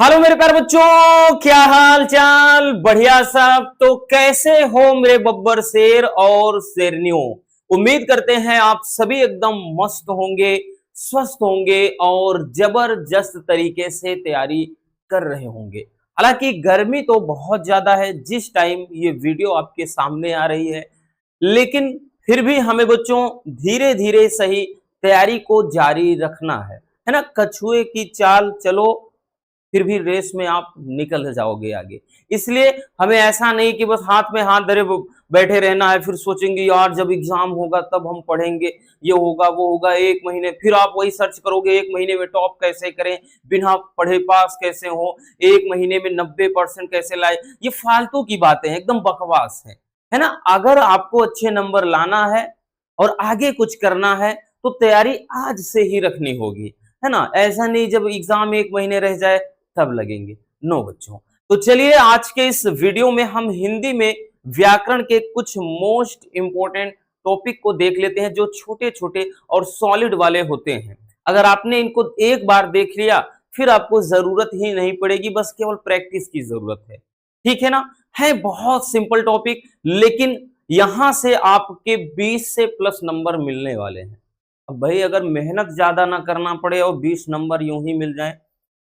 Hello मेरे प्यारे बच्चों, क्या हाल चाल? बढ़िया सब। तो कैसे हो मेरे बब्बर शेर और शेरनियों? उम्मीद करते हैं आप सभी एकदम मस्त होंगे, स्वस्थ होंगे और जबरदस्त तरीके से तैयारी कर रहे होंगे। हालांकि गर्मी तो बहुत ज्यादा है जिस टाइम ये वीडियो आपके सामने आ रही है, लेकिन फिर भी हमें बच्चों धीरे धीरे सही तैयारी को जारी रखना है ना। कछुए की चाल चलो, फिर भी रेस में आप निकल जाओगे आगे। इसलिए हमें ऐसा नहीं कि बस हाथ में हाथ धरे बैठे रहना है, फिर सोचेंगे यार जब एग्जाम होगा तब हम पढ़ेंगे, ये होगा वो होगा। एक महीने फिर आप वही सर्च करोगे, एक महीने में टॉप कैसे करें, बिना पढ़े पास कैसे हो, एक महीने में 90% कैसे लाए। ये फालतू की बातें हैं, एकदम बकवास है ना। अगर आपको अच्छे नंबर लाना है और आगे कुछ करना है तो तैयारी आज से ही रखनी होगी, है ना। ऐसा नहीं जब एग्जाम एक महीने रह जाए तब लगेंगे। नो बच्चों, तो चलिए आज के इस वीडियो में हम हिंदी में व्याकरण के कुछ मोस्ट इंपोर्टेंट टॉपिक को देख लेते हैं, जो छोटे छोटे और सॉलिड वाले होते हैं। अगर आपने इनको एक बार देख लिया फिर आपको जरूरत ही नहीं पड़ेगी, बस केवल प्रैक्टिस की जरूरत है। ठीक है ना। है बहुत सिंपल टॉपिक, लेकिन यहां से आपके 20 से प्लस नंबर मिलने वाले हैं। अब भाई अगर मेहनत ज्यादा ना करना पड़े और 20 नंबर यूं ही मिल जाए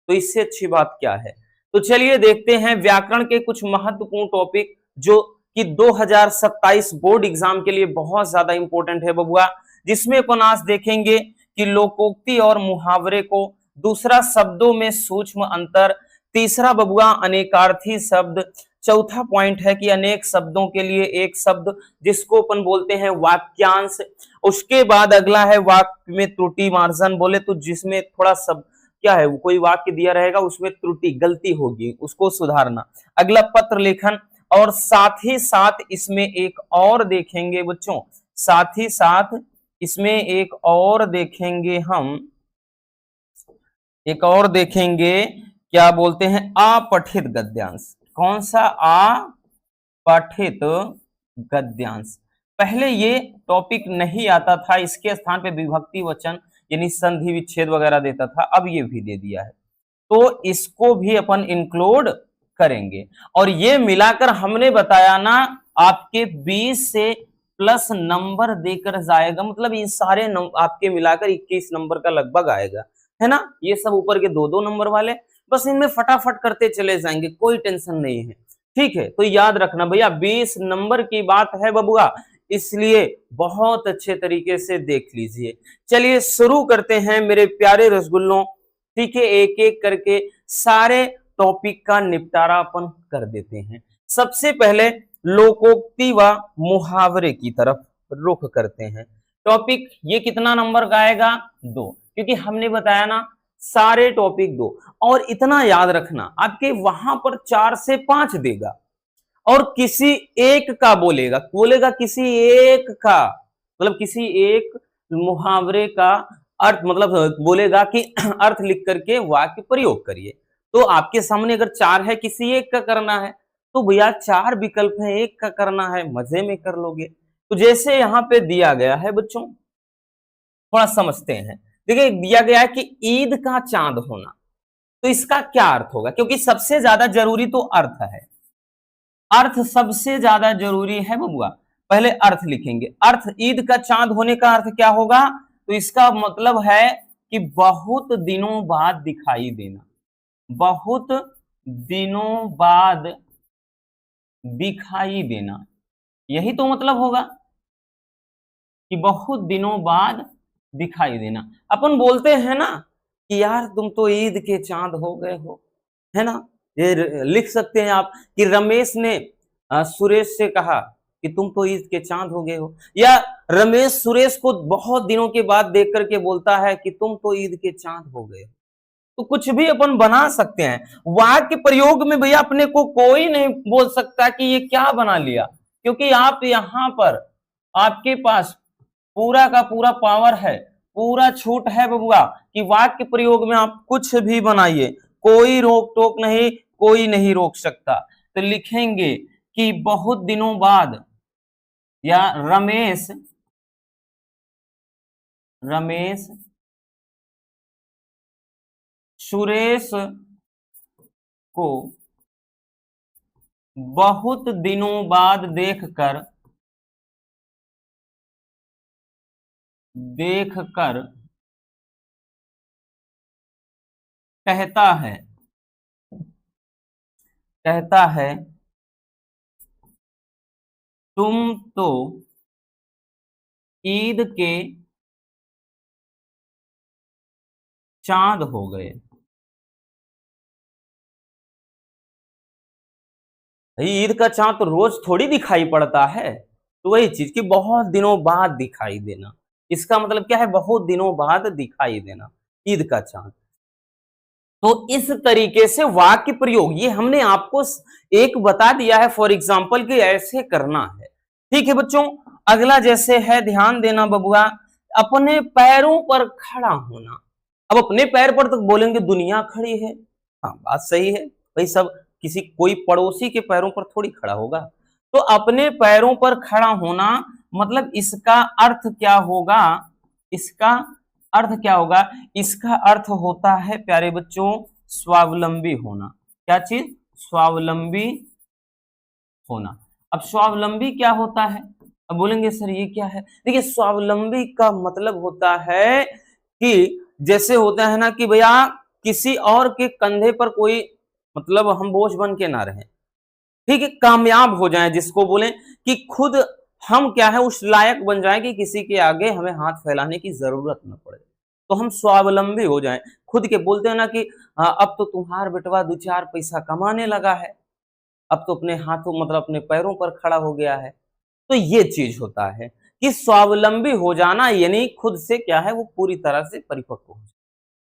तो इससे अच्छी बात क्या है। तो चलिए देखते हैं व्याकरण के कुछ महत्वपूर्ण टॉपिक जो कि 2027 बोर्ड एग्जाम के लिए बहुत ज्यादा इंपॉर्टेंट है बबुआ। जिसमें अपन आज देखेंगे कि लोकोक्ति और मुहावरे को, दूसरा शब्दों में सूक्ष्म अंतर, तीसरा बबुआ अनेकार्थी शब्द, चौथा पॉइंट है कि अनेक शब्दों के लिए एक शब्द जिसको अपन बोलते हैं वाक्यांश। उसके बाद अगला है वाक्य में त्रुटि मार्जन, बोले तो जिसमें थोड़ा सब क्या है, कोई वाक्य दिया रहेगा उसमें त्रुटि गलती होगी उसको सुधारना। अगला पत्र लेखन, और साथ ही साथ इसमें एक और देखेंगे बच्चों, साथ ही साथ इसमें एक और देखेंगे हम, एक और देखेंगे क्या बोलते हैं अपठित गद्यांश। कौन सा? अपठित गद्यांश। पहले ये टॉपिक नहीं आता था, इसके स्थान पे विभक्ति वचन यानी संधि विच्छेद वगैरह देता था, अब ये भी दे दिया है। तो इसको भी अपन इंक्लूड करेंगे। और ये मिलाकर हमने बताया ना, आपके 20 से प्लस नंबर देकर जाएगा, मतलब ये सारे आपके मिलाकर 21 नंबर का लगभग आएगा, है ना। ये सब ऊपर के दो दो नंबर वाले, बस इनमें फटाफट करते चले जाएंगे, कोई टेंशन नहीं है। ठीक है, तो याद रखना भैया 20 नंबर की बात है बबुआ, इसलिए बहुत अच्छे तरीके से देख लीजिए। चलिए शुरू करते हैं मेरे प्यारे रसगुल्लों। ठीक है, एक एक करके सारे टॉपिक का निपटारा अपन कर देते हैं। सबसे पहले लोकोक्ति व मुहावरे की तरफ रुख करते हैं। टॉपिक ये कितना नंबर का आएगा? 2, क्योंकि हमने बताया ना सारे टॉपिक 2। और इतना याद रखना आपके वहां पर 4 से 5 देगा और किसी एक का बोलेगा, किसी एक का, मतलब किसी एक मुहावरे का अर्थ, मतलब बोलेगा कि अर्थ लिख करके वाक्य प्रयोग करिए। तो आपके सामने अगर 4 है, किसी एक का करना है, तो भैया 4 विकल्प है, एक का करना है, मजे में कर लोगे। तो जैसे यहां पे दिया गया है बच्चों, थोड़ा समझते हैं। देखिए दिया गया है कि ईद का चांद होना, तो इसका क्या अर्थ होगा? क्योंकि सबसे ज्यादा जरूरी तो अर्थ है, अर्थ सबसे ज्यादा जरूरी है बबुआ। पहले अर्थ लिखेंगे। अर्थ ईद का चांद होने का अर्थ क्या होगा? तो इसका मतलब है कि बहुत दिनों बाद दिखाई देना, बहुत दिनों बाद दिखाई देना, यही तो मतलब होगा कि बहुत दिनों बाद दिखाई देना। अपन बोलते हैं ना कि यार तुम तो ईद के चांद हो गए हो, है ना। ये लिख सकते हैं आप कि रमेश ने सुरेश से कहा कि तुम तो ईद के चांद हो गए हो, या रमेश सुरेश को बहुत दिनों के बाद देख करके बोलता है कि तुम तो ईद के चांद हो गए हो। तो कुछ भी अपन बना सकते हैं। वाक्य प्रयोग में भैया अपने को कोई नहीं बोल सकता कि ये क्या बना लिया, क्योंकि आप यहां पर आपके पास पूरा का पूरा पावर है, पूरा छूट है बबुआ कि वाक्य प्रयोग में आप कुछ भी बनाइए, कोई रोक टोक नहीं, कोई नहीं रोक सकता। तो लिखेंगे कि बहुत दिनों बाद, या रमेश रमेश सुरेश को बहुत दिनों बाद देखकर कहता है तुम तो ईद के चांद हो गए। भाई ईद का चांद तो रोज थोड़ी दिखाई पड़ता है, तो वही चीज कि बहुत दिनों बाद दिखाई देना, इसका मतलब क्या है, बहुत दिनों बाद दिखाई देना ईद का चांद। तो इस तरीके से वाक्य प्रयोग ये हमने आपको एक बता दिया है फॉर एग्जाम्पल कि ऐसे करना है। ठीक है बच्चों, अगला जैसे है, ध्यान देना बबुआ, अपने पैरों पर खड़ा होना। अब अपने पैर पर तो बोलेंगे दुनिया खड़ी है, हाँ बात सही है भाई, सब किसी कोई पड़ोसी के पैरों पर थोड़ी खड़ा होगा। तो अपने पैरों पर खड़ा होना मतलब इसका अर्थ क्या होगा, इसका अर्थ क्या होगा, इसका अर्थ होता है प्यारे बच्चों स्वावलंबी होना। क्या चीज, स्वावलंबी होना। अब स्वावलंबी क्या होता है, अब बोलेंगे सर ये क्या है, देखिए स्वावलंबी का मतलब होता है कि जैसे होता है ना कि भैया किसी और के कंधे पर कोई मतलब हम बोझ बन के ना रहें, ठीक है, कामयाब हो जाएं, जिसको बोले कि खुद हम क्या है उस लायक बन जाए कि किसी के आगे हमें हाथ फैलाने की जरूरत न पड़े, तो हम स्वावलंबी हो जाएं। खुद के बोलते हैं ना कि अब तो तुम्हार बेटवा 2-4 पैसा कमाने लगा है, अब तो अपने हाथों मतलब अपने पैरों पर खड़ा हो गया है। तो ये चीज होता है कि स्वावलंबी हो जाना यानी खुद से क्या है वो पूरी तरह से परिपक्व हो जाए।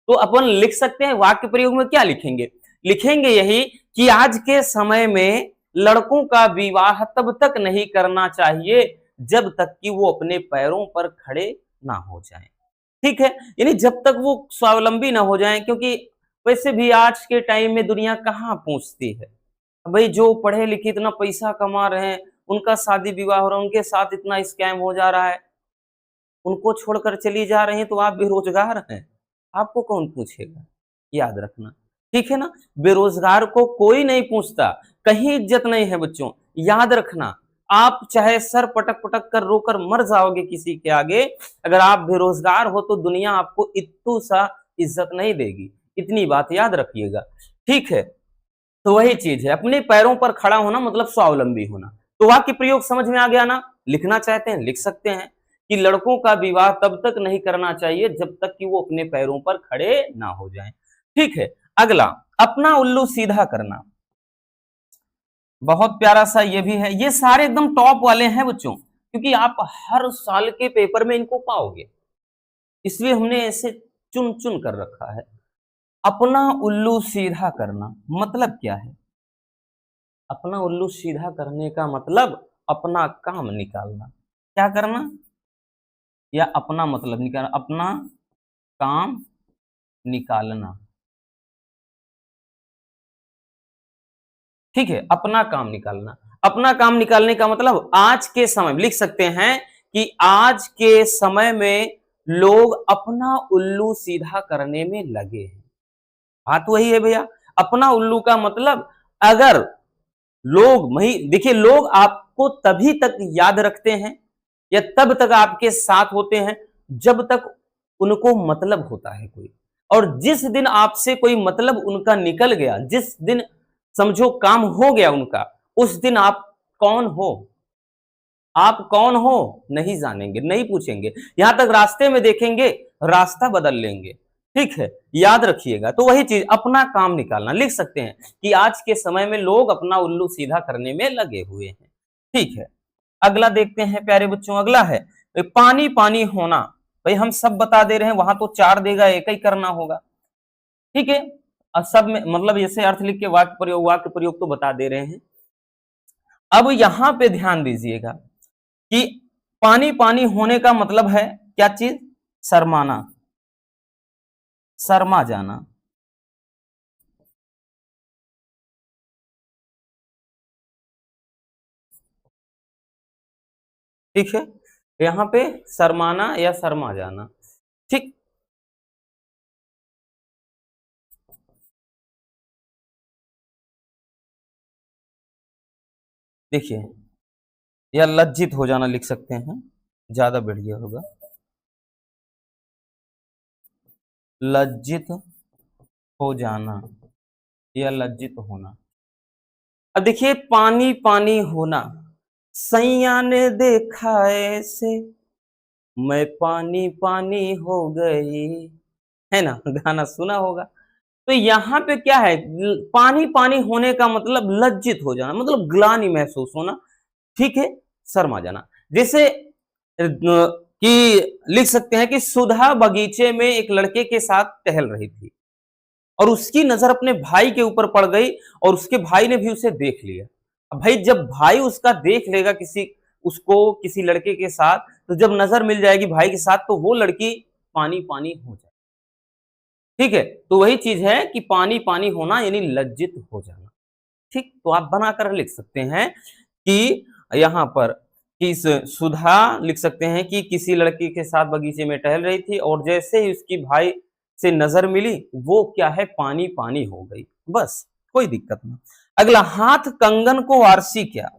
तो अपन लिख सकते हैं वाक्य प्रयोग में क्या लिखेंगे, लिखेंगे यही कि आज के समय में लड़कों का विवाह तब तक नहीं करना चाहिए जब तक कि वो अपने पैरों पर खड़े ना हो जाएं। ठीक है, यानी जब तक वो स्वावलंबी ना हो जाएं, क्योंकि वैसे भी आज के टाइम में दुनिया कहाँ पूछती है भाई, जो पढ़े लिखे इतना पैसा कमा रहे हैं उनका शादी विवाह हो रहा है, उनके साथ इतना स्कैम हो जा रहा है, उनको छोड़कर चली जा रही है, तो आप बेरोजगार हैं, आपको कौन पूछेगा, याद रखना। ठीक है ना, बेरोजगार को कोई नहीं पूछता, कहीं इज्जत नहीं है बच्चों, याद रखना। आप चाहे सर पटक पटक कर रोकर मर जाओगे किसी के आगे, अगर आप बेरोजगार हो तो दुनिया आपको इत्तू सा इज्जत नहीं देगी, इतनी बात याद रखिएगा। ठीक है, तो वही चीज है अपने पैरों पर खड़ा होना मतलब स्वावलंबी होना। तो वाक्य प्रयोग समझ में आ गया ना, लिखना चाहते हैं लिख सकते हैं कि लड़कों का विवाह तब तक नहीं करना चाहिए जब तक कि वो अपने पैरों पर खड़े ना हो जाएं। ठीक है, अगला अपना उल्लू सीधा करना, बहुत प्यारा सा ये भी है, ये सारे एकदम टॉप वाले हैं बच्चों, क्योंकि आप हर साल के पेपर में इनको पाओगे, इसलिए हमने ऐसे चुन चुन कर रखा है। अपना उल्लू सीधा करना मतलब क्या है, अपना उल्लू सीधा करने का मतलब अपना काम निकालना, क्या करना, या अपना मतलब निकालना, अपना काम निकालना। ठीक है, अपना काम निकालना, अपना काम निकालने का मतलब आज के समय में लिख सकते हैं कि आज के समय में लोग अपना उल्लू सीधा करने में लगे हैं। बात वही है भैया, अपना उल्लू का मतलब अगर लोग वही देखिए, लोग आपको तभी तक याद रखते हैं या तब तक आपके साथ होते हैं जब तक उनको मतलब होता है कोई, और जिस दिन आपसे कोई मतलब उनका निकल गया, जिस दिन समझो काम हो गया उनका, उस दिन आप कौन हो, आप कौन हो नहीं जानेंगे, नहीं पूछेंगे, यहां तक रास्ते में देखेंगे रास्ता बदल लेंगे। ठीक है, याद रखिएगा। तो वही चीज अपना काम निकालना लिख सकते हैं कि आज के समय में लोग अपना उल्लू सीधा करने में लगे हुए हैं। ठीक है, अगला देखते हैं प्यारे बच्चों, अगला है पानी पानी होना। भाई हम सब बता दे रहे हैं, वहां तो 4 देगा, एक ही करना होगा। ठीक है, और सब में मतलब जैसे अर्थ लिख के वाक्य प्रयोग तो बता दे रहे हैं। अब यहां पे ध्यान दीजिएगा कि पानी पानी होने का मतलब है क्या चीज, शर्माना, शर्मा जाना। ठीक है, यहां पे शर्माना या शर्मा जाना। ठीक, देखिए, या लज्जित हो जाना लिख सकते हैं, ज्यादा बढ़िया होगा, लज्जित हो जाना या लज्जित होना। अब देखिए, पानी पानी होना, सैया ने देखा ऐसे, मैं पानी पानी हो गई, है ना, गाना सुना होगा। तो यहाँ पे क्या है, पानी पानी होने का मतलब लज्जित हो जाना, मतलब ग्लानि महसूस होना, ठीक है, शर्मा जाना। जैसे कि लिख सकते हैं कि सुधा बगीचे में एक लड़के के साथ टहल रही थी और उसकी नजर अपने भाई के ऊपर पड़ गई और उसके भाई ने भी उसे देख लिया। अब भाई जब भाई उसका देख लेगा किसी उसको किसी लड़के के साथ, तो जब नजर मिल जाएगी भाई के साथ, तो वो लड़की पानी पानी हो जाए, ठीक है। तो वही चीज है कि पानी पानी होना यानी लज्जित हो जाना, ठीक। तो आप बनाकर लिख सकते हैं कि यहाँ पर कि सुधा लिख सकते हैं कि किसी लड़की के साथ बगीचे में टहल रही थी और जैसे ही उसकी भाई से नजर मिली, वो क्या है, पानी पानी हो गई, बस, कोई दिक्कत नहीं। अगला, हाथ कंगन को आरसी क्या,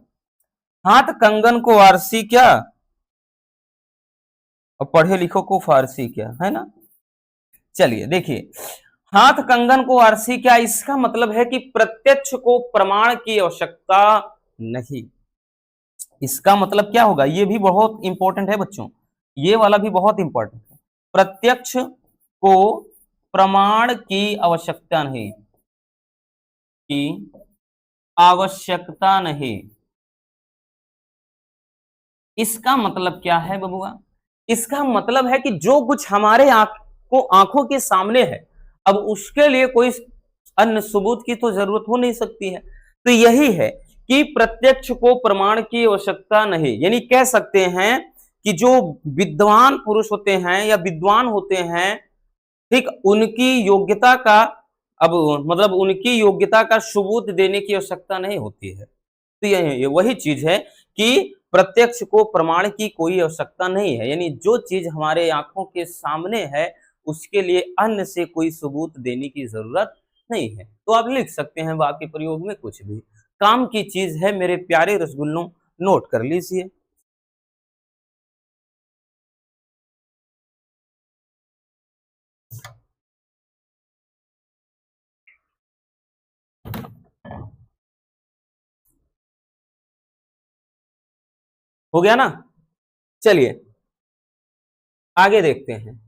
हाथ कंगन को आरसी क्या और पढ़े लिखो को फारसी क्या, है ना। चलिए देखिए, हाथ कंगन को आरसी क्या, इसका मतलब है कि प्रत्यक्ष को प्रमाण की आवश्यकता नहीं। इसका मतलब क्या होगा, ये भी बहुत इंपॉर्टेंट है बच्चों, ये वाला भी बहुत इंपॉर्टेंट है। प्रत्यक्ष को प्रमाण की आवश्यकता नहीं, की आवश्यकता नहीं, इसका मतलब क्या है बबुआ, इसका मतलब है कि जो कुछ हमारे आंखों के सामने है, अब उसके लिए कोई अन्य सबूत की तो जरूरत हो नहीं सकती है। तो यही है कि प्रत्यक्ष को प्रमाण की आवश्यकता नहीं, यानी कह सकते हैं कि जो विद्वान पुरुष होते हैं या विद्वान होते हैं, ठीक, उनकी योग्यता का, अब मतलब उनकी योग्यता का सबूत देने की आवश्यकता नहीं होती है। तो ये वही चीज है कि प्रत्यक्ष को प्रमाण की कोई आवश्यकता नहीं है, यानी जो चीज हमारे आंखों के सामने है उसके लिए अन्य से कोई सबूत देने की जरूरत नहीं है। तो आप लिख सकते हैं वाक्य प्रयोग में कुछ भी, काम की चीज है मेरे प्यारे रसगुल्लों, नोट कर लीजिए। हो गया ना। चलिए आगे देखते हैं।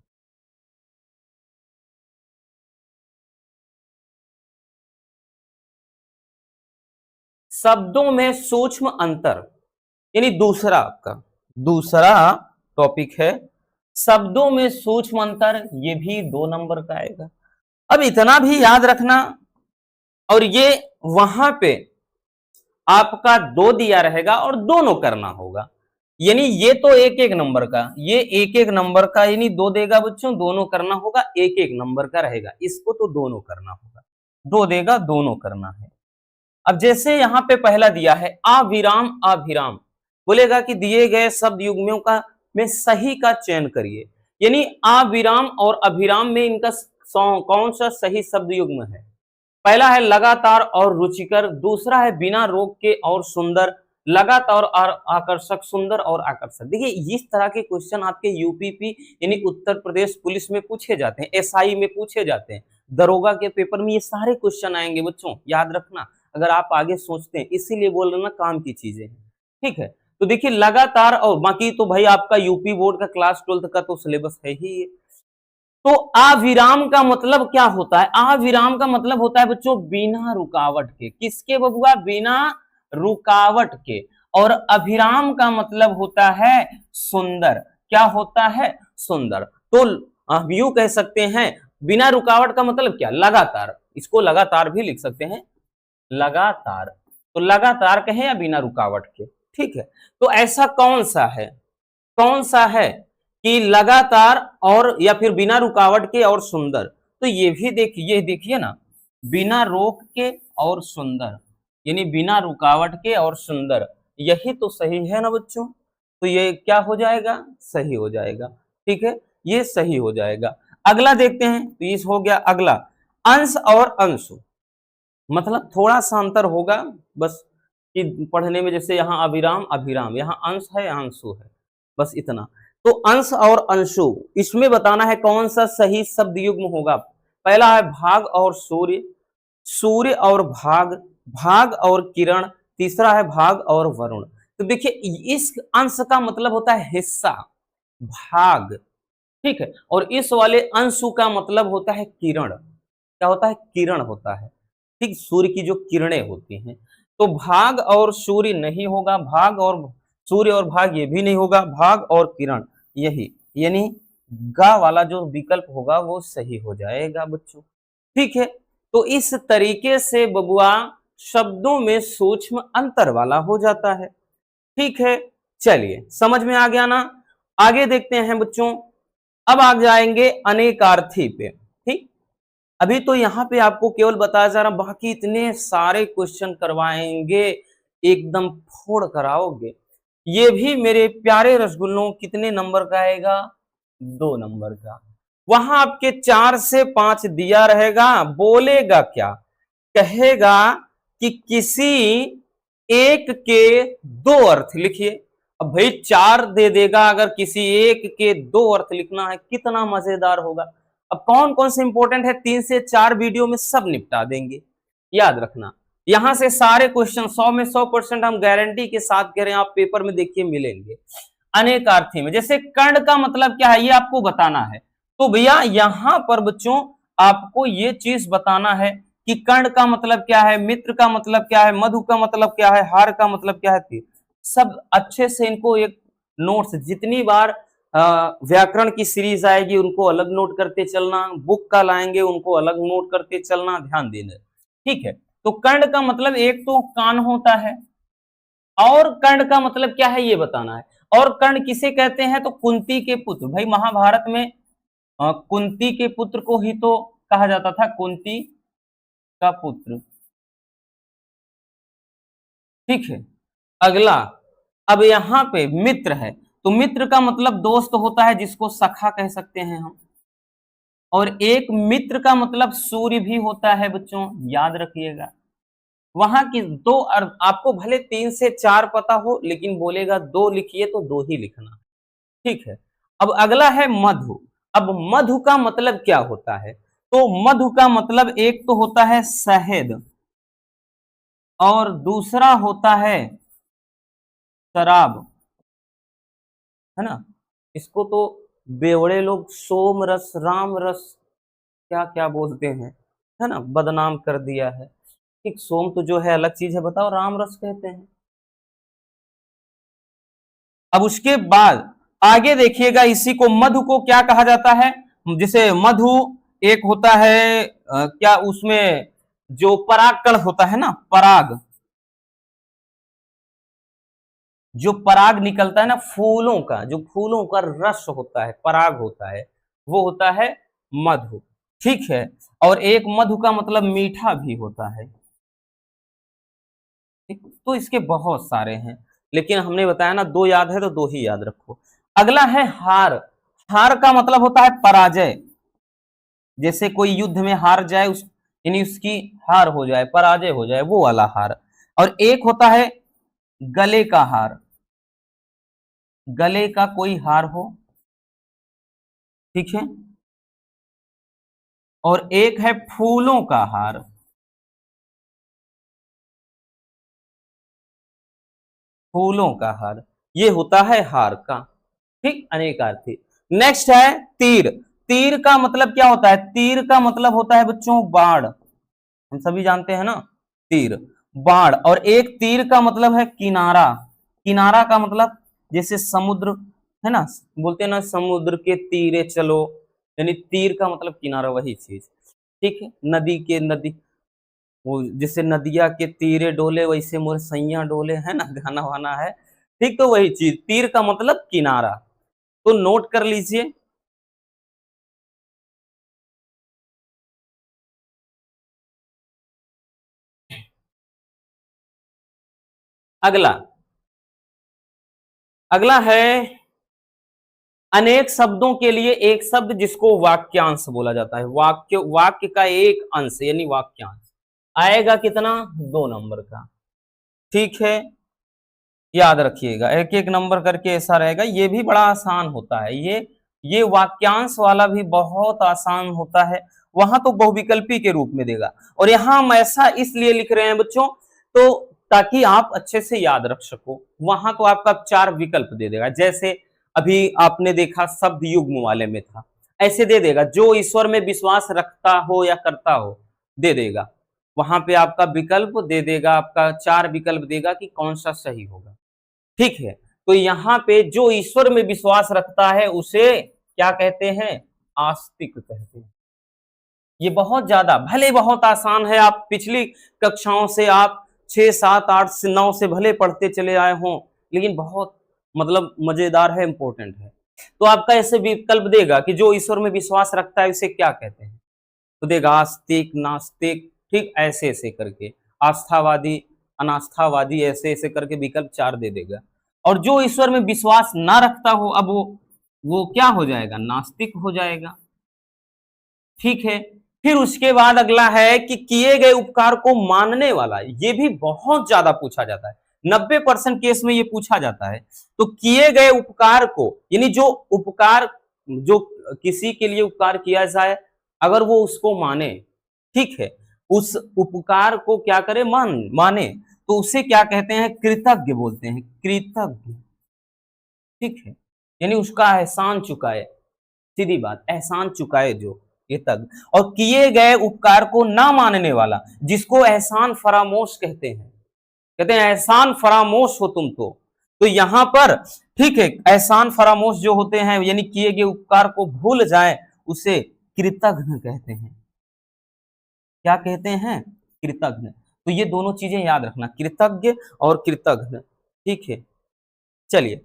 शब्दों में सूक्ष्म अंतर, यानी दूसरा आपका दूसरा टॉपिक है, शब्दों में सूक्ष्म अंतर, ये भी 2 नंबर का आएगा। अब इतना भी याद रखना, और ये वहां पे आपका 2 दिया रहेगा और दोनों करना होगा, यानी ये तो एक एक नंबर का, ये एक एक नंबर का, यानी 2 देगा बच्चों, दोनों करना होगा, एक एक नंबर का रहेगा, इसको तो दोनों करना होगा, 2 देगा, दोनों करना है। अब जैसे यहाँ पे पहला दिया है अविराम अभिराम, बोलेगा कि दिए गए शब्द युग्मों का में सही का चयन करिए, यानी अविराम और अभिराम में इनका कौन सा सही शब्द युग्म है। पहला है लगातार और रुचिकर, दूसरा है बिना रोक के और सुंदर, लगातार और आकर्षक, सुंदर और आकर्षक। देखिए इस तरह के क्वेश्चन आपके यूपीपी यानी उत्तर प्रदेश पुलिस में पूछे जाते हैं, एसआई में पूछे जाते हैं, दरोगा के पेपर में ये सारे क्वेश्चन आएंगे बच्चों, याद रखना अगर आप आगे सोचते हैं, इसीलिए बोल रहे ना काम की चीजें हैं, ठीक है। तो देखिए लगातार, और बाकी तो भाई आपका यूपी बोर्ड का क्लास 12 का तो सिलेबस है ही ये। तो अविराम का मतलब क्या होता है, अविराम का मतलब होता है बच्चों बिना रुकावट के, किसके बबुआ, बिना रुकावट के। और अभिराम का मतलब होता है सुंदर, क्या होता है, सुंदर। तो हम यूं कह सकते हैं, बिना रुकावट का मतलब क्या, लगातार, इसको लगातार भी लिख सकते हैं, लगातार। तो लगातार कहें या बिना रुकावट के, ठीक है। तो ऐसा कौन सा है, कौन सा है कि लगातार और या फिर बिना रुकावट के और सुंदर। तो ये भी देखिए, ये देखिए ना, बिना रोक के और सुंदर, यानी बिना रुकावट के और सुंदर, यही तो सही है ना बच्चों। तो ये क्या हो जाएगा, सही हो जाएगा, ठीक है, ये सही हो जाएगा। अगला देखते हैं, तो ये हो गया अगला, अंश और अंश, मतलब थोड़ा सा अंतर होगा बस, कि पढ़ने में जैसे यहाँ अभिराम अभिराम, यहाँ अंश है यहाँ अंशु है, बस इतना। तो अंश और अंशु, इसमें बताना है कौन सा सही शब्द युग्म होगा। पहला है भाग और सूर्य, सूर्य और भाग, भाग और किरण, तीसरा है भाग और वरुण। तो देखिए इस अंश का मतलब होता है हिस्सा, भाग, ठीक है, और इस वाले अंशु का मतलब होता है किरण। क्या होता है? किरण होता है, ठीक, सूर्य की जो किरणें होती हैं। तो भाग और सूर्य नहीं होगा, भाग और सूर्य और भाग ये भी नहीं होगा, भाग और किरण यही, यानी गा वाला जो विकल्प होगा वो सही हो जाएगा बच्चों, ठीक है। तो इस तरीके से बबुआ शब्दों में सूक्ष्म अंतर वाला हो जाता है, ठीक है। चलिए समझ में आ गया ना। आगे देखते हैं बच्चों, अब आ जाएंगे अनेकार्थी पे, ठीक। अभी तो यहाँ पे आपको केवल बताया जा रहा, बाकी इतने सारे क्वेश्चन करवाएंगे, एकदम फोड़ कराओगे। ये भी मेरे प्यारे रसगुल्लों कितने नंबर का आएगा? 2 नंबर का। वहां आपके 4 से 5 दिया रहेगा, बोलेगा क्या? कहेगा कि किसी एक के 2 अर्थ लिखिए। अब भाई 4 दे देगा, अगर किसी एक के 2 अर्थ लिखना है, कितना मजेदार होगा। अब कौन कौन से इंपॉर्टेंट है, 3 से 4 वीडियो में सब निपटा देंगे, याद रखना। यहां से सारे क्वेश्चन 100 में 100% हम गारंटी के साथ कह रहे हैं, आप पेपर में देखिए मिलेंगे। अनेकार्थी में जैसे कर्ण का मतलब क्या है ये आपको बताना है, तो भैया यहां पर बच्चों आपको ये चीज बताना है कि कर्ण का मतलब क्या है, मित्र का मतलब क्या है, मधु का मतलब क्या है, हार का मतलब क्या है, तीर। सब अच्छे से इनको एक नोट्स, जितनी बार व्याकरण की सीरीज आएगी उनको अलग नोट करते चलना, बुक का लाएंगे उनको अलग नोट करते चलना, ध्यान देना, ठीक है। तो कर्ण का मतलब एक तो कान होता है, और कर्ण का मतलब क्या है ये बताना है। और कर्ण किसे कहते हैं? तो कुंती के पुत्र। भाई महाभारत में कुंती के पुत्र को ही तो कहा जाता था कुंती का पुत्र, ठीक है। अगला, अब यहां पे मित्र है, तो मित्र का मतलब दोस्त होता है, जिसको सखा कह सकते हैं हम। और एक मित्र का मतलब सूर्य भी होता है बच्चों, याद रखिएगा। वहां की 2 अर्थ आपको भले 3 से 4 पता हो, लेकिन बोलेगा 2 लिखिए तो 2 ही लिखना, ठीक है। अब अगला है मधु। अब मधु का मतलब क्या होता है? तो मधु का मतलब एक तो होता है शहद, और दूसरा होता है शराब, है ना। इसको तो बेवड़े लोग सोम रस, राम रस, क्या क्या बोलते हैं, है ना, बदनाम कर दिया है। ठीक, सोम तो जो है अलग चीज है, बताओ, राम रस कहते हैं। अब उसके बाद आगे देखिएगा, इसी को मधु को क्या कहा जाता है? जैसे मधु एक होता है क्या उसमें जो परागकण होता है ना, पराग, जो पराग निकलता है ना फूलों का, जो फूलों का रस होता है, पराग होता है, वो होता है मधु, ठीक है। और एक मधु का मतलब मीठा भी होता है, ठीक। तो इसके बहुत सारे हैं, लेकिन हमने बताया ना 2 याद है तो 2 ही याद रखो। अगला है हार। हार का मतलब होता है पराजय, जैसे कोई युद्ध में हार जाए, उस यानी उसकी हार हो जाए, पराजय हो जाए, वो वाला हार। और एक होता है गले का हार, गले का कोई हार हो, ठीक है। और एक है फूलों का हार, फूलों का हार, ये होता है हार का, ठीक, अनेकार्थी। नेक्स्ट है तीर। तीर का मतलब क्या होता है? तीर का मतलब होता है बच्चों बाण, हम सभी जानते हैं ना, तीर, बाण। और एक तीर का मतलब है किनारा। किनारा का मतलब जैसे समुद्र है ना, बोलते हैं ना समुद्र के तीरे चलो, यानी तीर का मतलब किनारा, वही चीज, ठीक है। नदी के नदी, वो जैसे नदिया के तीरे डोले वैसे मोर सैया डोले, है ना, गाना वाना है, ठीक। तो वही चीज, तीर का मतलब किनारा, तो नोट कर लीजिए। अगला, अगला है अनेक शब्दों के लिए एक शब्द जिसको वाक्यांश बोला जाता है। वाक्य, वाक्य का एक अंश यानी वाक्यांश आएगा कितना? 2 नंबर का। ठीक है, याद रखिएगा, एक एक नंबर करके ऐसा रहेगा। ये भी बड़ा आसान होता है, ये वाक्यांश वाला भी बहुत आसान होता है। वहां तो बहुविकल्पी के रूप में देगा, और यहां हम ऐसा इसलिए लिख रहे हैं बच्चों, तो ताकि आप अच्छे से याद रख सको। वहां तो आपका 4 विकल्प दे देगा, जैसे अभी आपने देखा शब्द युग्म वाले में था, ऐसे दे देगा, जो ईश्वर में विश्वास रखता हो या करता हो, दे देगा। वहां पे आपका विकल्प दे देगा, आपका 4 विकल्प देगा कि कौन सा सही होगा। ठीक है, तो यहां पे जो ईश्वर में विश्वास रखता है उसे क्या कहते हैं? आस्तिक कहते हैं। ये बहुत ज्यादा, भले बहुत आसान है, आप पिछली कक्षाओं से आप 6, 7, 8 से 9 से भले पढ़ते चले आए हों, लेकिन बहुत मतलब मजेदार है, इंपॉर्टेंट है। तो आपका ऐसे विकल्प देगा कि जो ईश्वर में विश्वास रखता है उसे क्या कहते हैं, तो देगा आस्तिक, नास्तिक, ठीक, ऐसे ऐसे करके, आस्थावादी, अनास्थावादी, ऐसे ऐसे करके विकल्प 4 दे देगा। और जो ईश्वर में विश्वास ना रखता हो, अब वो क्या हो जाएगा? नास्तिक हो जाएगा। ठीक है, फिर उसके बाद अगला है कि किए गए उपकार को मानने वाला। ये भी बहुत ज्यादा पूछा जाता है, 90% केस में ये पूछा जाता है। तो किए गए उपकार को, यानी जो उपकार, जो किसी के लिए उपकार किया जाए, अगर वो उसको माने, ठीक है, उस उपकार को क्या करे? माने, तो उसे क्या कहते हैं? कृतज्ञ बोलते हैं, कृतज्ञ। ठीक है, यानी उसका एहसान चुकाए, सीधी बात, एहसान चुकाए जो, ये तक। और किए गए उपकार को ना मानने वाला, जिसको एहसान फरामोश कहते हैं, कहते हैं एहसान फरामोश हो तुम तो यहां पर, ठीक है, एहसान फरामोश जो होते हैं, यानी किए गए उपकार को भूल जाए, उसे कृतघ्न कहते हैं। क्या कहते हैं? कृतघ्न। तो ये दोनों चीजें याद रखना, कृतज्ञ और कृतघ्न। ठीक है, चलिए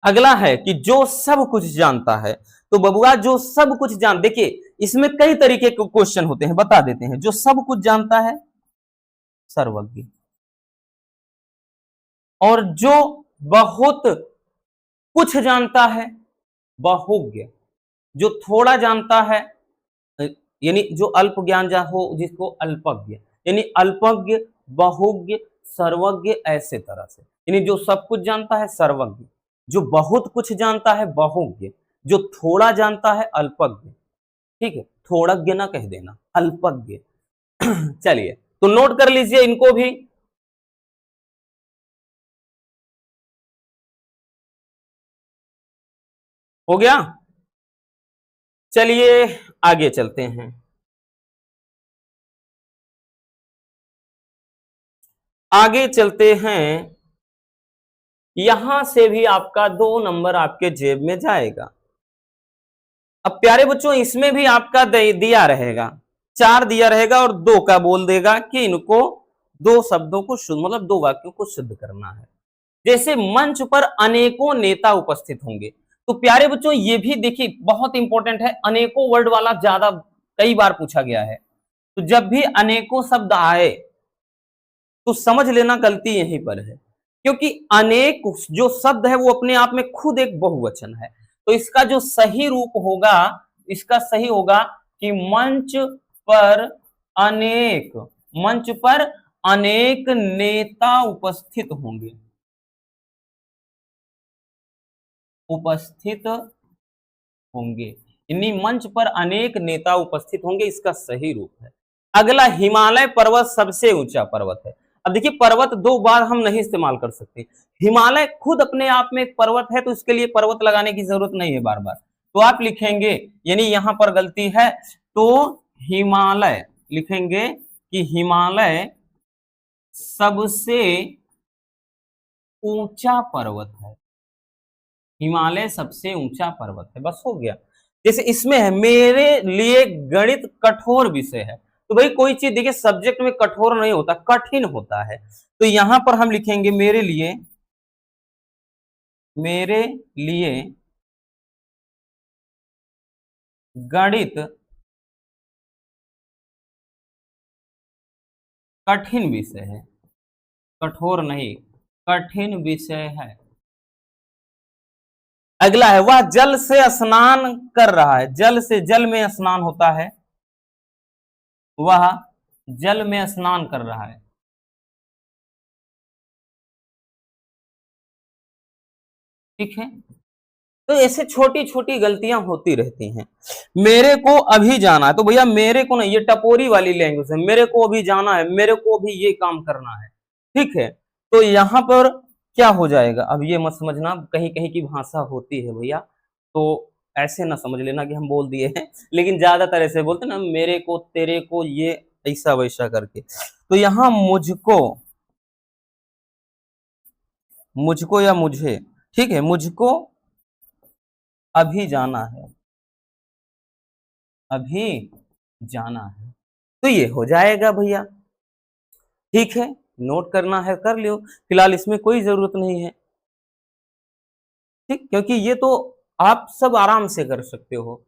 अगला है कि जो सब कुछ जानता है। तो बबुआ, जो सब कुछ देखिए, इसमें कई तरीके के क्वेश्चन होते हैं, बता देते हैं। जो सब कुछ जानता है, सर्वज्ञ। और जो बहुत कुछ जानता है, बहुज्ञ। जो थोड़ा जानता है, यानी जो अल्प ज्ञान जा हो, जिसको अल्पज्ञ, यानी अल्पज्ञ, बहुज्ञ, सर्वज्ञ, ऐसे तरह से। यानी जो सब कुछ जानता है, सर्वज्ञ। जो बहुत कुछ जानता है, बहुज्ञ। जो थोड़ा जानता है, अल्पज्ञ। ठीक है, थोड़ज्ञ ना कह देना, अल्पज्ञ। चलिए, तो नोट कर लीजिए इनको भी। हो गया? चलिए आगे चलते हैं। आगे चलते हैं, यहां से भी आपका 2 नंबर आपके जेब में जाएगा। अब प्यारे बच्चों, इसमें भी आपका दिया रहेगा, 4 दिया रहेगा, और 2 का बोल देगा कि इनको 2 शब्दों को शुद्ध, मतलब 2 वाक्यों को शुद्ध करना है। जैसे मंच पर अनेकों नेता उपस्थित होंगे। तो प्यारे बच्चों, ये भी देखिए बहुत इंपॉर्टेंट है, अनेकों वर्ड वाला ज्यादा कई बार पूछा गया है। तो जब भी अनेकों शब्द आए, तो समझ लेना गलती यहीं पर है, क्योंकि अनेक जो शब्द है वो अपने आप में खुद एक बहुवचन है। तो इसका जो सही रूप होगा, इसका सही होगा कि पर अनेक मंच पर अनेक नेता उपस्थित होंगे, उपस्थित होंगे। इन्हीं मंच पर अनेक नेता उपस्थित होंगे, इसका सही रूप है। अगला, हिमालय पर्वत सबसे ऊंचा पर्वत है। अब देखिए, पर्वत 2 बार हम नहीं इस्तेमाल कर सकते। हिमालय खुद अपने आप में एक पर्वत है, तो इसके लिए पर्वत लगाने की जरूरत नहीं है बार बार। तो आप लिखेंगे, यानी यहां पर गलती है, तो हिमालय लिखेंगे कि हिमालय सबसे ऊंचा पर्वत है। हिमालय सबसे ऊंचा पर्वत है, बस हो गया। जैसे इसमें है, मेरे लिए गणित कठोर विषय है। तो भाई कोई चीज देखिए सब्जेक्ट में कठोर नहीं होता, कठिन होता है। तो यहां पर हम लिखेंगे मेरे लिए गणित कठिन विषय है, कठोर नहीं, कठिन विषय है। अगला है, वह जल से स्नान कर रहा है। जल से, जल में स्नान होता है, वह जल में स्नान कर रहा है। ठीक है। तो ऐसे छोटी छोटी गलतियां होती रहती हैं। मेरे को अभी जाना है, तो भैया मेरे को ना, ये टपोरी वाली लैंग्वेज है, मेरे को अभी जाना है, मेरे को अभी ये काम करना है। ठीक है, तो यहां पर क्या हो जाएगा, अब ये मत समझना, कहीं कहीं की भाषा होती है भैया, तो ऐसे ना समझ लेना कि हम बोल दिए हैं, लेकिन ज्यादातर ऐसे बोलते हैं ना, मेरे को, तेरे को, ये ऐसा वैसा करके। तो यहां मुझको, मुझको या मुझे, ठीक है, मुझको अभी जाना है, अभी जाना है, तो ये हो जाएगा भैया। ठीक है, नोट करना है कर लियो, फिलहाल इसमें कोई जरूरत नहीं है। ठीक, क्योंकि ये तो आप सब आराम से कर सकते हो।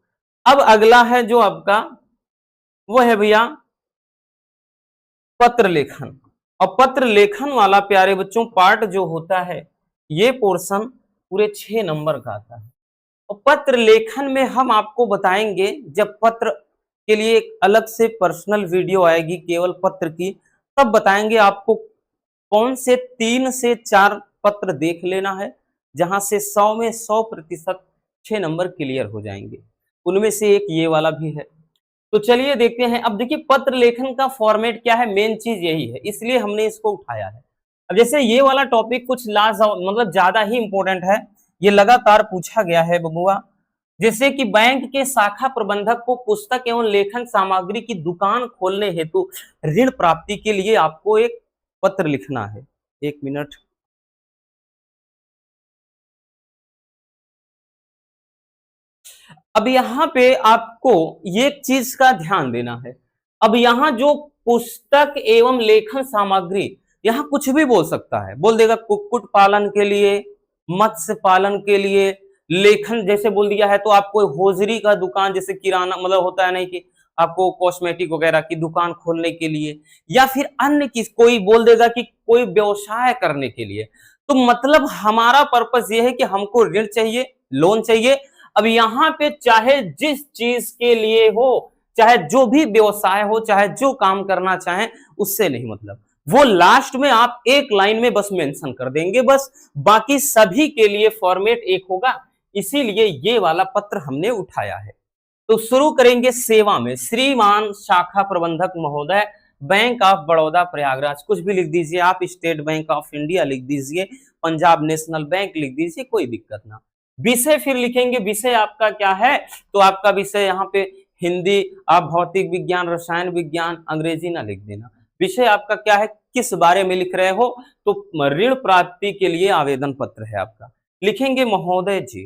अब अगला है जो आपका, वो है भैया पत्र लेखन। और पत्र लेखन वाला प्यारे बच्चों पार्ट जो होता है, ये पोर्शन पूरे 6 नंबर का आता है। और पत्र लेखन में हम आपको बताएंगे, जब पत्र के लिए एक अलग से पर्सनल वीडियो आएगी केवल पत्र की, तब बताएंगे आपको कौन से 3 से 4 पत्र देख लेना है, जहां से 100 में 100% 6 नंबर क्लियर हो जाएंगे। उनमें से एक ये वाला भी है। तो चलिए देखते हैं। अब देखिए पत्र लेखन का फॉर्मेट क्या है, मेन चीज यही है, इसलिए हमने इसको उठाया है। अब जैसे ये वाला टॉपिक कुछ मतलब ज्यादा ही इंपॉर्टेंट है, ये लगातार पूछा गया है बबुआ। जैसे कि बैंक के शाखा प्रबंधक को पुस्तक एवं लेखन सामग्री की दुकान खोलने हेतु ऋण प्राप्ति के लिए आपको एक पत्र लिखना है। 1 मिनट। अब यहाँ पे आपको ये चीज का ध्यान देना है। अब यहाँ जो पुस्तक एवं लेखन सामग्री, यहाँ कुछ भी बोल सकता है, बोल देगा कुक्कुट पालन के लिए, मत्स्य पालन के लिए, लेखन जैसे बोल दिया है तो आपको होजरी का दुकान, जैसे किराना मतलब होता है नहीं कि आपको कॉस्मेटिक वगैरह की दुकान खोलने के लिए, या फिर अन्य किस कोई बोल देगा कि कोई व्यवसाय करने के लिए। तो मतलब हमारा पर्पस ये है कि हमको ऋण चाहिए, लोन चाहिए। अब यहाँ पे चाहे जिस चीज के लिए हो, चाहे जो भी व्यवसाय हो, चाहे जो काम करना चाहे, उससे नहीं मतलब, वो लास्ट में आप एक लाइन में बस मेंशन कर देंगे, बस बाकी सभी के लिए फॉर्मेट एक होगा। इसीलिए ये वाला पत्र हमने उठाया है। तो शुरू करेंगे सेवा में। श्रीमान शाखा प्रबंधक महोदय, बैंक ऑफ बड़ौदा प्रयागराज, कुछ भी लिख दीजिए आप, स्टेट बैंक ऑफ इंडिया लिख दीजिए, पंजाब नेशनल बैंक लिख दीजिए, कोई दिक्कत ना। विषय फिर लिखेंगे, विषय आपका क्या है, तो आपका विषय यहाँ पे हिंदी, आप भौतिक विज्ञान, रसायन विज्ञान, अंग्रेजी ना लिख देना। विषय आपका क्या है, किस बारे में लिख रहे हो, तो ऋण प्राप्ति के लिए आवेदन पत्र है आपका। लिखेंगे महोदय जी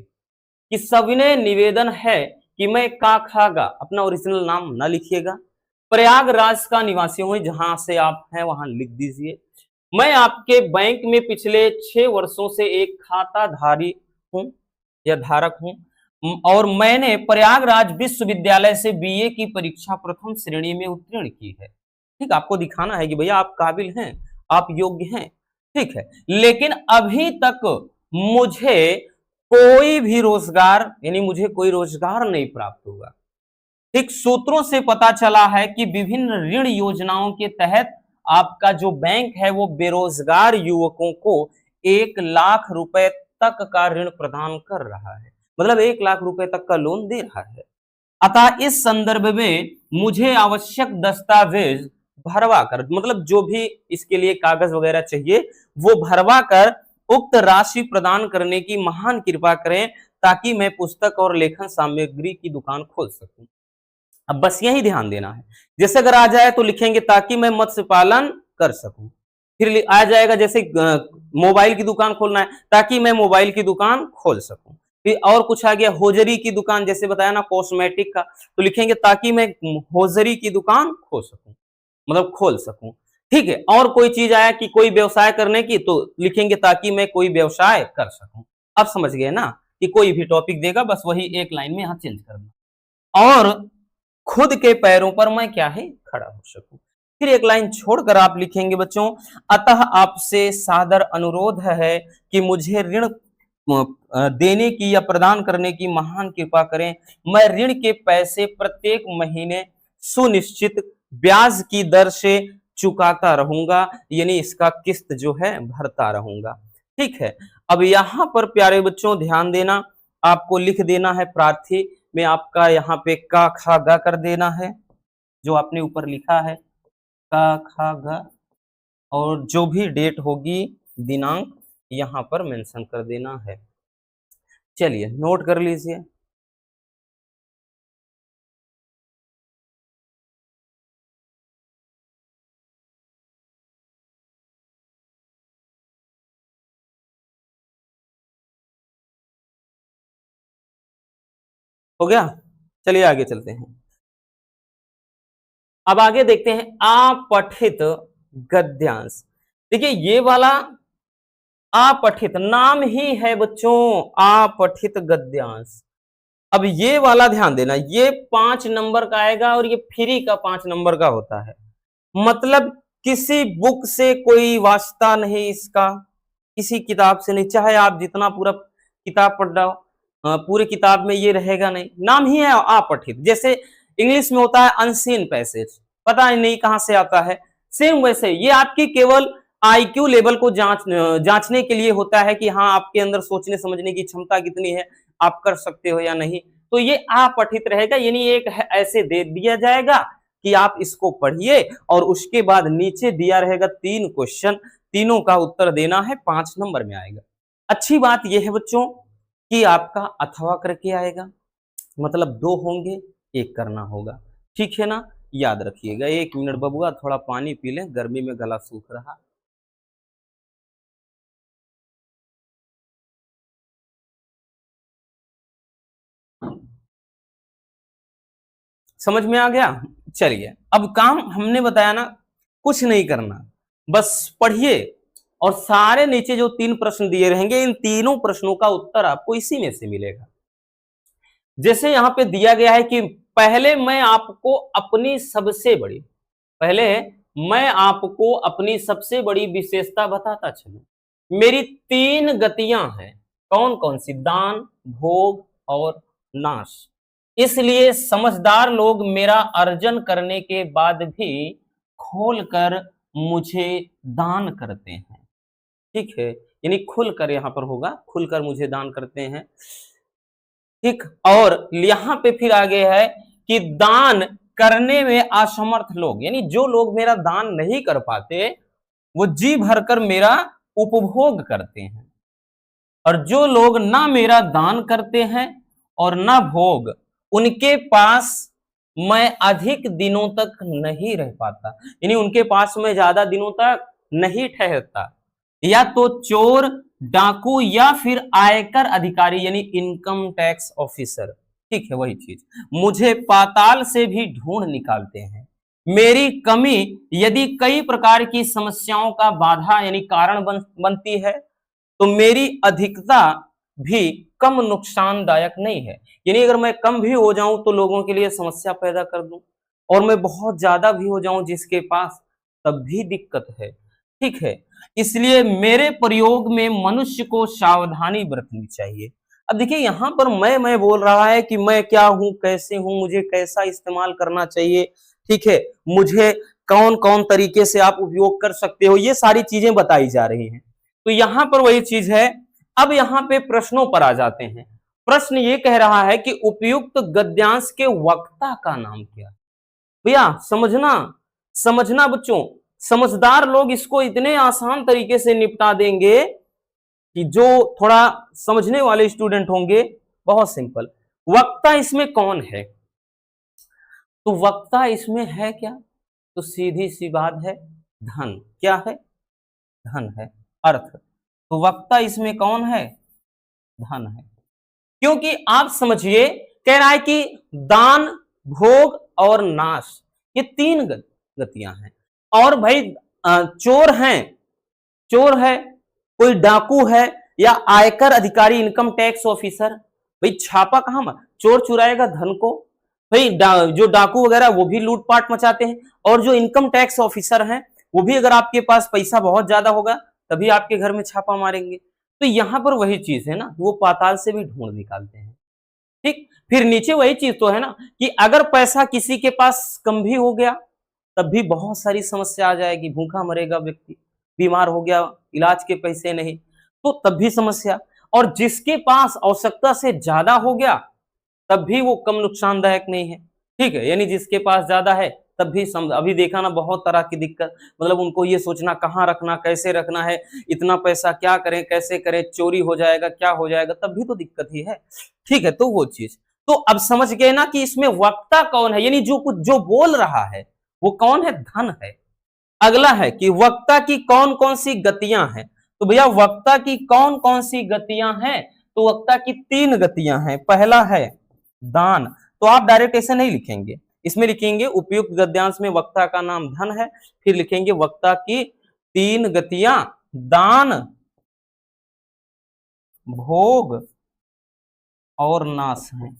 कि सविनय निवेदन है कि मैं का खागा, अपना ओरिजिनल नाम ना लिखिएगा, प्रयागराज का निवासी हूं, जहां से आप हैं वहां लिख दीजिए। मैं आपके बैंक में पिछले 6 वर्षों से एक खाताधारी हूं या धारक हूं, और मैंने प्रयागराज विश्वविद्यालय से बीए की परीक्षा प्रथम श्रेणी में उत्तीर्ण की है। ठीक, आपको दिखाना है कि भैया आप काबिल हैं, आप योग्य हैं। ठीक है, लेकिन अभी तक मुझे कोई भी रोजगार, यानी मुझे कोई रोजगार नहीं प्राप्त हुआ। ठीक, सूत्रों से पता चला है कि विभिन्न ऋण योजनाओं के तहत आपका जो बैंक है वो बेरोजगार युवकों को 1 लाख रुपए तक का ऋण प्रदान कर रहा है, मतलब 1 लाख रुपए तक का लोन दे रहा है। अतः इस संदर्भ में मुझे आवश्यक दस्तावेज भरवा कर, मतलब जो भी इसके लिए कागज वगैरह चाहिए वो भरवा कर उक्त राशि प्रदान करने की महान कृपा करें, ताकि मैं पुस्तक और लेखन सामग्री की दुकान खोल सकूं। अब बस यही ध्यान देना है। जैसे अगर आ जाए तो लिखेंगे ताकि मैं मत्स्य पालन कर सकूं। फिर आ जाएगा जैसे मोबाइल की दुकान खोलना है, ताकि मैं मोबाइल की दुकान खोल सकूं। फिर और कुछ आ गया, होजरी की दुकान, जैसे बताया ना कॉस्मेटिक का, तो लिखेंगे ताकि मैं होजरी की दुकान खोल सकूं, मतलब खोल सकूं। ठीक है, और कोई चीज आया कि कोई व्यवसाय करने की, तो लिखेंगे ताकि मैं कोई व्यवसाय कर सकूं। अब समझ गए ना कि कोई भी टॉपिक देगा बस वही एक लाइन में यहां चेंज करना, और खुद के पैरों पर मैं क्या है खड़ा हो सकूं। फिर एक लाइन छोड़कर आप लिखेंगे बच्चों, अतः आपसे सादर अनुरोध है कि मुझे ऋण देने की या प्रदान करने की महान कृपा करें। मैं ऋण के पैसे प्रत्येक महीने सुनिश्चित ब्याज की दर से चुकाता रहूंगा, यानी इसका किस्त जो है भरता रहूंगा। ठीक है। अब यहाँ पर प्यारे बच्चों ध्यान देना, आपको लिख देना है प्रार्थी में आपका यहाँ पे का खा गा कर देना है, जो आपने ऊपर लिखा है का खा गा, और जो भी डेट होगी दिनांक यहाँ पर मेंशन कर देना है। चलिए नोट कर लीजिए। हो गया? चलिए आगे चलते हैं। अब आगे देखते हैं अपठित गद्यांश। देखिए ये वाला अपठित नाम ही है बच्चों, अपठित गद्यांश। अब ये वाला ध्यान देना, ये 5 नंबर का आएगा और ये फ्री का 5 नंबर का होता है। मतलब किसी बुक से कोई वास्ता नहीं इसका, किसी किताब से नहीं, चाहे आप जितना पूरा किताब पढ़ रहे हो, पूरे किताब में ये रहेगा नहीं, नाम ही है अपठित। जैसे इंग्लिश में होता है अनसीन पैसेज, पता नहीं कहां से आता है, सेम वैसे ये आपकी केवल आईक्यू लेवल को जांचने के लिए होता है कि हाँ आपके अंदर सोचने समझने की क्षमता कितनी है, आप कर सकते हो या नहीं। तो ये अपठित रहेगा, यानी एक ऐसे दे दिया जाएगा कि आप इसको पढ़िए और उसके बाद नीचे दिया रहेगा 3 क्वेश्चन, तीनों का उत्तर देना है, 5 नंबर में आएगा। अच्छी बात यह है बच्चों कि आपका अथवा करके आएगा, मतलब 2 होंगे, 1 करना होगा, ठीक है ना? याद रखिएगा। 1 मिनट बबुआ, थोड़ा पानी पी लें, गर्मी में गला सूख रहा। समझ में आ गया? चलिए अब काम हमने बताया ना, कुछ नहीं करना, बस पढ़िए और सारे नीचे जो 3 प्रश्न दिए रहेंगे, इन तीनों प्रश्नों का उत्तर आपको इसी में से मिलेगा। जैसे यहां पे दिया गया है कि पहले मैं आपको अपनी सबसे बड़ी, पहले मैं आपको अपनी सबसे बड़ी विशेषता बताता चलूं। मेरी 3 गतियां हैं, कौन कौन सी? दान, भोग और नाश। इसलिए समझदार लोग मेरा अर्जन करने के बाद भी खोलकर मुझे दान करते हैं, ठीक है? यानी खुलकर यहां पर होगा, खुलकर मुझे दान करते हैं, ठीक। और यहां पे फिर आगे है कि दान करने में असमर्थ लोग, यानी जो लोग मेरा दान नहीं कर पाते, वो जी भरकर मेरा उपभोग करते हैं। और जो लोग ना मेरा दान करते हैं और ना भोग, उनके पास मैं अधिक दिनों तक नहीं रह पाता, यानी उनके पास मैं ज्यादा दिनों तक नहीं ठहरता। या तो चोर, डाकू या फिर आयकर अधिकारी यानी इनकम टैक्स ऑफिसर, ठीक है वही चीज, मुझे पाताल से भी ढूंढ निकालते हैं। मेरी कमी यदि कई प्रकार की समस्याओं का बाधा यानी कारण बनती है, तो मेरी अधिकता भी कम नुकसानदायक नहीं है। यानी अगर मैं कम भी हो जाऊं तो लोगों के लिए समस्या पैदा कर दूं, और मैं बहुत ज्यादा भी हो जाऊं जिसके पास, तब भी दिक्कत है, ठीक है? इसलिए मेरे प्रयोग में मनुष्य को सावधानी बरतनी चाहिए। अब देखिए यहां पर मैं बोल रहा है कि मैं क्या हूं, कैसे हूं, मुझे कैसा इस्तेमाल करना चाहिए, ठीक है? मुझे कौन कौन तरीके से आप उपयोग कर सकते हो, ये सारी चीजें बताई जा रही हैं। तो यहां पर वही चीज है। अब यहां पे प्रश्नों पर आ जाते हैं। प्रश्न ये कह रहा है कि उपयुक्त गद्यांश के वक्ता का नाम क्या है? भैया समझना, समझना बच्चों, समझदार लोग इसको इतने आसान तरीके से निपटा देंगे कि जो थोड़ा समझने वाले स्टूडेंट होंगे, बहुत सिंपल। वक्ता इसमें कौन है? तो वक्ता इसमें है क्या? तो सीधी सी बात है, धन। क्या है? धन है, अर्थ। तो वक्ता इसमें कौन है? धन है। क्योंकि आप समझिए, कह रहा है कि दान, भोग और नाश, ये 3 गतियां हैं। और भाई चोर हैं, चोर है, कोई डाकू है, या आयकर अधिकारी इनकम टैक्स ऑफिसर, भाई छापा कहां मार, चोर चुराएगा धन को, भाई जो डाकू वगैरह वो भी लूटपाट मचाते हैं, और जो इनकम टैक्स ऑफिसर हैं वो भी अगर आपके पास पैसा बहुत ज्यादा होगा तभी आपके घर में छापा मारेंगे। तो यहां पर वही चीज है ना, वो पाताल से भी ढूंढ निकालते हैं, ठीक। फिर नीचे वही चीज तो है ना कि अगर पैसा किसी के पास कम भी हो गया तब भी बहुत सारी समस्या आ जाएगी, भूखा मरेगा व्यक्ति, बीमार हो गया, इलाज के पैसे नहीं। तो तब भी समस्या, और जिसके पास आवश्यकता से ज्यादा हो गया तब भी वो कम नुकसानदायक नहीं है। ठीक है, यानी जिसके पास ज्यादा है तब भी अभी देखा ना बहुत तरह की दिक्कत, मतलब उनको ये सोचना कहाँ रखना, कैसे रखना है, इतना पैसा क्या करें, कैसे करें, चोरी हो जाएगा, क्या हो जाएगा, तब भी तो दिक्कत ही है। ठीक है, तो वो चीज, तो अब समझ गए ना कि इसमें वक्ता कौन है, यानी जो कुछ जो बोल रहा है वो कौन है, धन है। अगला है कि वक्ता की कौन कौन सी गतियां हैं, तो भैया वक्ता की कौन कौन सी गतियां हैं, तो वक्ता की 3 गतियां हैं। पहला है दान, तो आप डायरेक्ट ऐसे नहीं लिखेंगे, इसमें लिखेंगे उपयुक्त गद्यांश में वक्ता का नाम धन है, फिर लिखेंगे वक्ता की 3 गतियां दान, भोग और नाश है।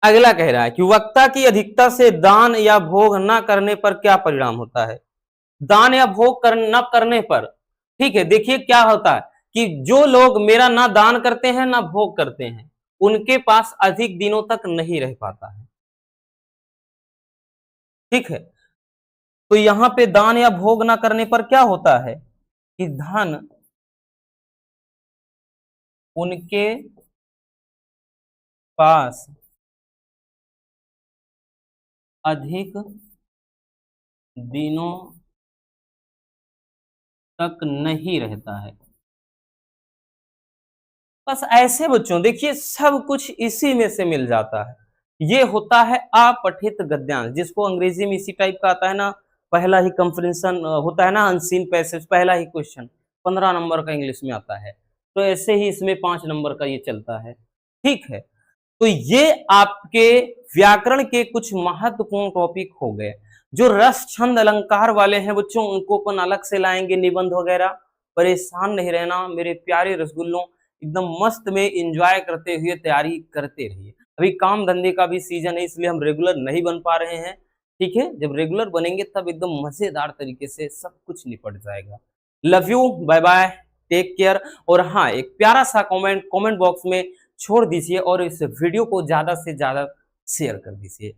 अगला कह रहा है कि वक्ता की अधिकता से दान या भोग न करने पर क्या परिणाम होता है। दान या भोग न करने पर, ठीक है, देखिए क्या होता है कि जो लोग मेरा ना दान करते हैं ना भोग करते हैं उनके पास अधिक दिनों तक नहीं रह पाता है। ठीक है, तो यहां पे दान या भोग ना करने पर क्या होता है कि धन उनके पास अधिक दिनों तक नहीं रहता है। बस ऐसे बच्चों देखिए सब कुछ इसी में से मिल जाता है। ये होता है अपठित गद्यांश, जिसको अंग्रेजी में इसी टाइप का आता है ना, पहला ही कंप्रीहेंशन होता है ना, अनसीन पैसेज, पहला ही क्वेश्चन 15 नंबर का इंग्लिश में आता है, तो ऐसे ही इसमें 5 नंबर का ये चलता है। ठीक है, तो ये आपके व्याकरण के कुछ महत्वपूर्ण टॉपिक हो गए। जो रस छंद अलंकार वाले हैं बच्चों उनको अपन अलग से लाएंगे, निबंध वगैरह, परेशान नहीं रहना मेरे प्यारे रसगुल्लों, एकदम मस्त में एंजॉय करते हुए तैयारी करते रहिए। अभी काम धंधे का भी सीजन है इसलिए हम रेगुलर नहीं बन पा रहे हैं। ठीक है, जब रेगुलर बनेंगे तब एकदम मजेदार तरीके से सब कुछ निपट जाएगा। Love you, bye bye, take care. और हाँ, एक प्यारा सा कमेंट बॉक्स में छोड़ दीजिए और इस वीडियो को ज्यादा से ज्यादा शेयर कर दीजिए।